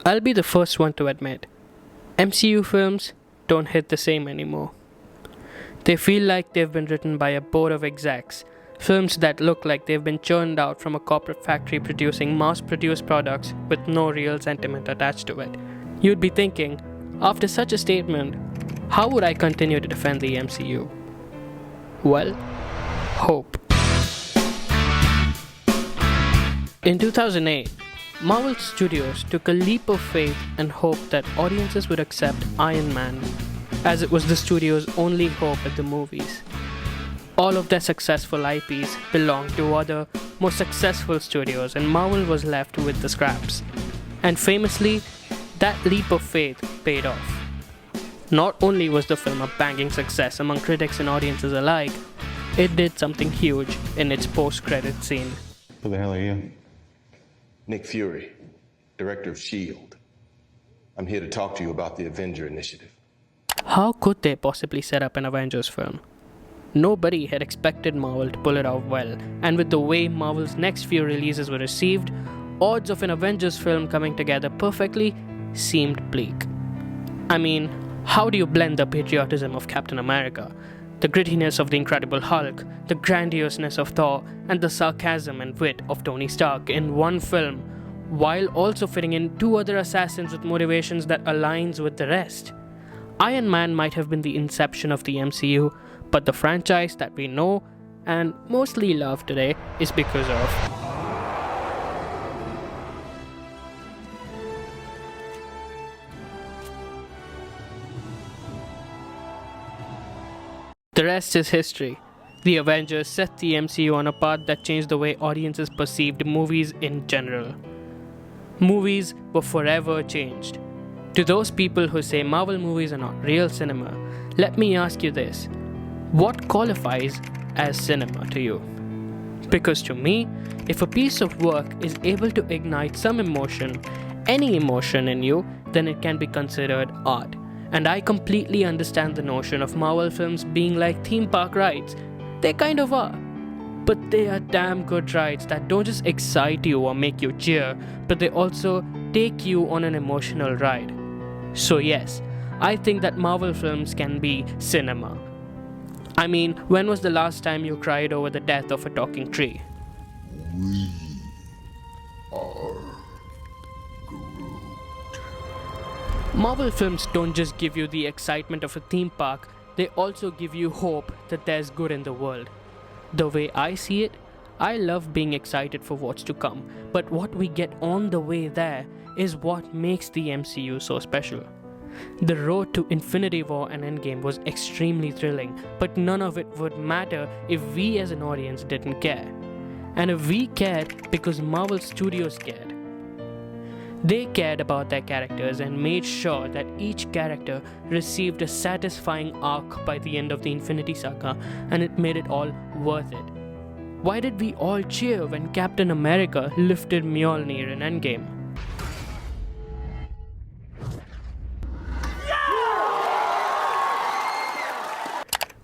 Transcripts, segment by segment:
I'll be the first one to admit, MCU films don't hit the same anymore. They feel like they've been written by a board of execs, films that look like they've been churned out from a corporate factory producing mass-produced products with no real sentiment attached to it. You'd be thinking, after such a statement, how would I continue to defend the MCU? Well, hope. In 2008, Marvel Studios took a leap of faith and hoped that audiences would accept Iron Man, as it was the studio's only hope at the movies. All of their successful IPs belonged to other, more successful studios, and Marvel was left with the scraps. And famously, that leap of faith paid off. Not only was the film a banging success among critics and audiences alike, it did something huge in its post-credit scene. Who the hell are you? Nick Fury, director of S.H.I.E.L.D. I'm here to talk to you about the Avenger Initiative. How could they possibly set up an Avengers film? Nobody had expected Marvel to pull it off well, and with the way Marvel's next few releases were received, odds of an Avengers film coming together perfectly seemed bleak. I mean, how do you blend the patriotism of Captain America, the grittiness of the Incredible Hulk, the grandiousness of Thor, and the sarcasm and wit of Tony Stark in one film, while also fitting in two other assassins with motivations that aligns with the rest? Iron Man might have been the inception of the MCU, but the franchise that we know and mostly love today is because of the rest is history. The Avengers set the MCU on a path that changed the way audiences perceived movies in general. Movies were forever changed. To those people who say Marvel movies are not real cinema, let me ask you this. What qualifies as cinema to you? Because to me, if a piece of work is able to ignite some emotion, any emotion in you, then it can be considered art. And I completely understand the notion of Marvel films being like theme park rides. They kind of are. But they are damn good rides that don't just excite you or make you cheer, but they also take you on an emotional ride. So yes, I think that Marvel films can be cinema. I mean, when was the last time you cried over the death of a talking tree? We are Marvel films don't just give you the excitement of a theme park, they also give you hope that there's good in the world. The way I see it, I love being excited for what's to come, but what we get on the way there is what makes the MCU so special. The road to Infinity War and Endgame was extremely thrilling, but none of it would matter if we as an audience didn't care. And if we cared because Marvel Studios cared. They cared about their characters and made sure that each character received a satisfying arc by the end of the Infinity Saga, and it made it all worth it. Why did we all cheer when Captain America lifted Mjolnir in Endgame?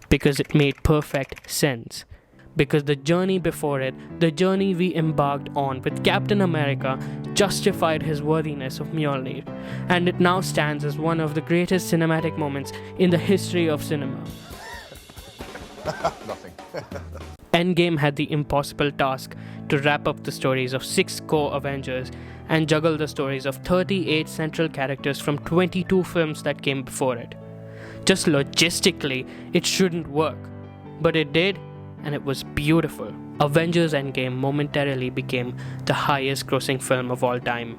Because it made perfect sense. Because the journey before it, the journey we embarked on with Captain America, justified his worthiness of Mjolnir, and it now stands as one of the greatest cinematic moments in the history of cinema. nothing. Endgame had the impossible task to wrap up the stories of 6 core Avengers and juggle the stories of 38 central characters from 22 films that came before it. Just logistically, it shouldn't work, but it did, and it was beautiful. Avengers Endgame momentarily became the highest grossing film of all time.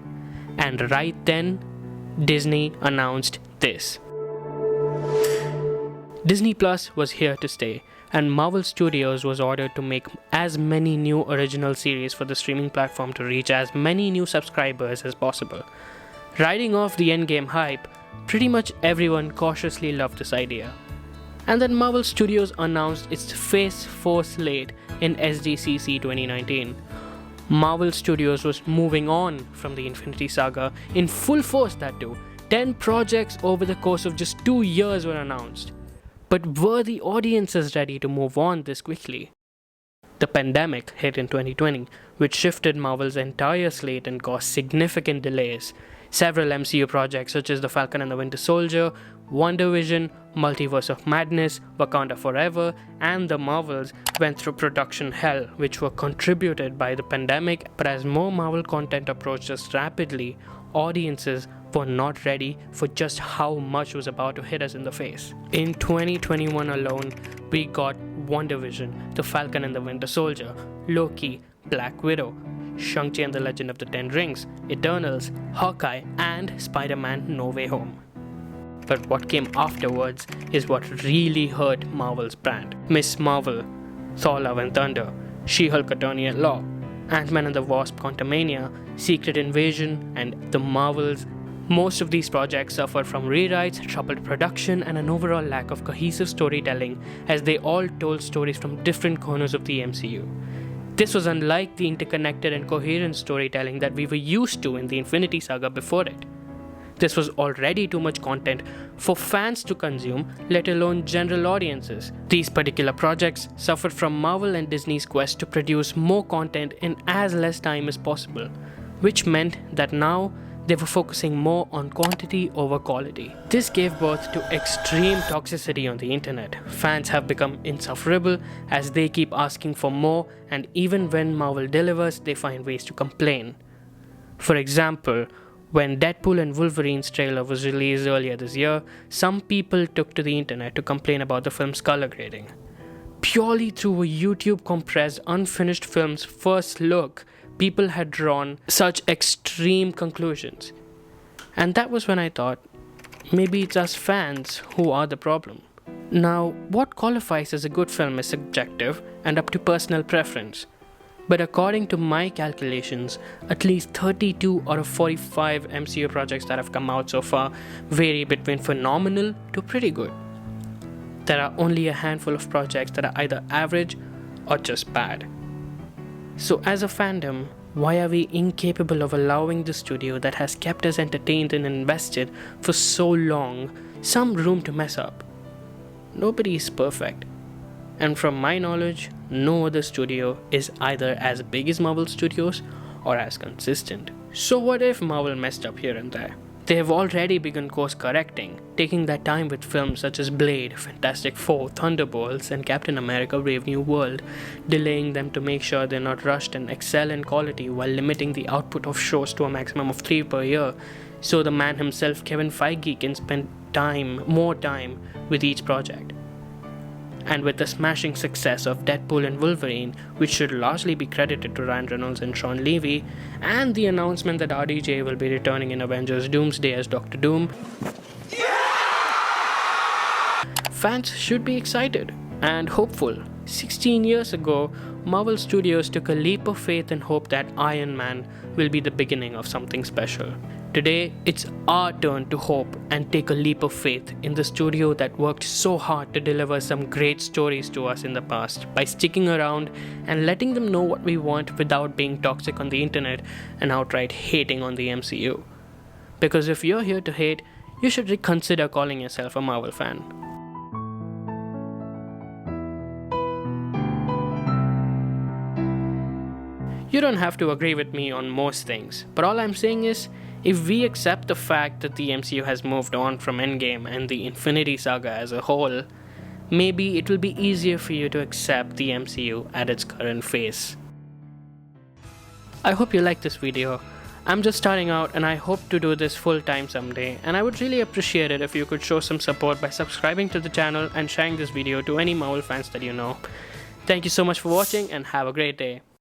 And right then, Disney announced this. Disney Plus was here to stay, and Marvel Studios was ordered to make as many new original series for the streaming platform to reach as many new subscribers as possible. Riding off the Endgame hype, pretty much everyone cautiously loved this idea. And then Marvel Studios announced its Phase 4 slate in SDCC 2019. Marvel Studios was moving on from the Infinity Saga in full force, that too. 10 projects over the course of just 2 years were announced. But were the audiences ready to move on this quickly? The pandemic hit in 2020, which shifted Marvel's entire slate and caused significant delays. Several MCU projects such as The Falcon and the Winter Soldier, WandaVision, Multiverse of Madness, Wakanda Forever, and The Marvels went through production hell, which were contributed by the pandemic. But as more Marvel content approached us rapidly, audiences were not ready for just how much was about to hit us in the face. In 2021 alone, we got WandaVision, The Falcon and the Winter Soldier, Loki, Black Widow, Shang-Chi and the Legend of the Ten Rings, Eternals, Hawkeye, and Spider-Man No Way Home. But what came afterwards is what really hurt Marvel's brand. Miss Marvel, Thor Love and Thunder, She-Hulk Attorney at Law, Ant-Man and the Wasp Quantumania, Secret Invasion, and The Marvels. Most of these projects suffered from rewrites, troubled production, and an overall lack of cohesive storytelling, as they all told stories from different corners of the MCU. This was unlike the interconnected and coherent storytelling that we were used to in the Infinity Saga before it. This was already too much content for fans to consume, let alone general audiences. These particular projects suffered from Marvel and Disney's quest to produce more content in as less time as possible, which meant that now they were focusing more on quantity over quality. This gave birth to extreme toxicity on the internet. Fans have become insufferable as they keep asking for more, and even when Marvel delivers, they find ways to complain. For example, when Deadpool and Wolverine's trailer was released earlier this year, some people took to the internet to complain about the film's color grading. Purely through a YouTube compressed unfinished film's first look, people had drawn such extreme conclusions. And that was when I thought, maybe it's us fans who are the problem. Now, what qualifies as a good film is subjective and up to personal preference. But according to my calculations, at least 32 out of 45 MCU projects that have come out so far vary between phenomenal to pretty good. There are only a handful of projects that are either average or just bad. So as a fandom, why are we incapable of allowing the studio that has kept us entertained and invested for so long some room to mess up? Nobody is perfect. And from my knowledge, no other studio is either as big as Marvel Studios or as consistent. So what if Marvel messed up here and there? They have already begun course correcting, taking their time with films such as Blade, Fantastic Four, Thunderbolts, and Captain America Brave New World, delaying them to make sure they're not rushed and excel in quality while limiting the output of shows to a maximum of 3 per year, so the man himself, Kevin Feige, can spend more time with each project. And with the smashing success of Deadpool and Wolverine, which should largely be credited to Ryan Reynolds and Sean Levy, and the announcement that RDJ will be returning in Avengers Doomsday as Doctor Doom, fans should be excited and hopeful. 16 years ago, Marvel Studios took a leap of faith and hope that Iron Man will be the beginning of something special. Today, it's our turn to hope and take a leap of faith in the studio that worked so hard to deliver some great stories to us in the past by sticking around and letting them know what we want without being toxic on the internet and outright hating on the MCU. Because if you're here to hate, you should reconsider calling yourself a Marvel fan. You don't have to agree with me on most things, but all I'm saying is, if we accept the fact that the MCU has moved on from Endgame and the Infinity Saga as a whole, maybe it will be easier for you to accept the MCU at its current phase. I hope you liked this video. I'm just starting out and I hope to do this full time someday, and I would really appreciate it if you could show some support by subscribing to the channel and sharing this video to any Marvel fans that you know. Thank you so much for watching and have a great day.